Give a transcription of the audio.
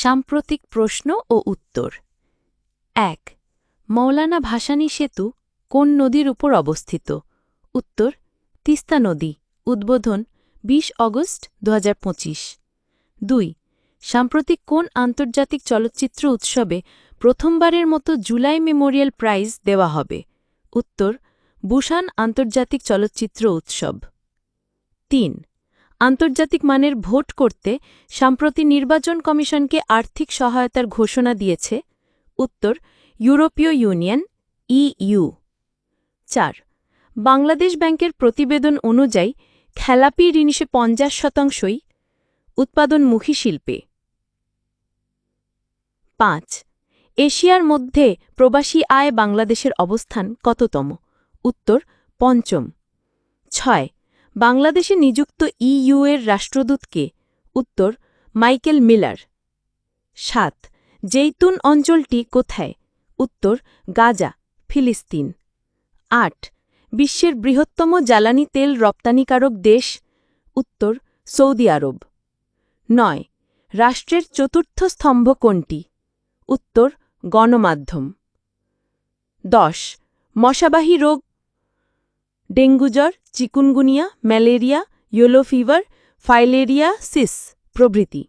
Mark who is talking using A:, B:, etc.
A: সাম্প্রতিক প্রশ্ন ও উত্তর ১ মৌলানা ভাসানী সেতু কোন নদীর উপর অবস্থিত উত্তর তিস্তা নদী উদ্বোধন ২০ অগস্ট ২০২৫ ২ সাম্প্রতিক কোন আন্তর্জাতিক চলচ্চিত্র উৎসবে প্রথমবারের মতো জুলাই মেমোরিয়াল প্রাইজ দেওয়া হবে উত্তর বুসান আন্তর্জাতিক চলচ্চিত্র উৎসব ৩ আন্তর্জাতিক মানের ভোট করতে সম্প্রতি নির্বাচন কমিশনকে আর্থিক সহায়তার ঘোষণা দিয়েছে উত্তর ইউরোপীয় ইউনিয়ন ইইউ ৪ বাংলাদেশ ব্যাংকের প্রতিবেদন অনুযায়ী খেলাপি ঋণ ৫০%ই উৎপাদনমুখী শিল্পে ৫ এশিয়ার মধ্যে প্রবাসী আয় বাংলাদেশের অবস্থান কততম উত্তর পঞ্চম ৬ বাংলাদেশে নিযুক্ত ইইউ এর রাষ্ট্রদূত কে উত্তর মাইকেল মিলার ৭ জেইতুন অঞ্চলটি কোথায় উত্তর গাজা ফিলিস্তিন ৮ বিশ্বের বৃহত্তম জ্বালানি তেল রপ্তানিকারক দেশ উত্তর সৌদি আরব ৯ রাষ্ট্রের চতুর্থ স্তম্ভ কোনটি উত্তর গণমাধ্যম ১০ মশাবাহী রোগ ডেঙ্গু জ্বর chikungunya malaria yellow fever filariasis প্রভৃতি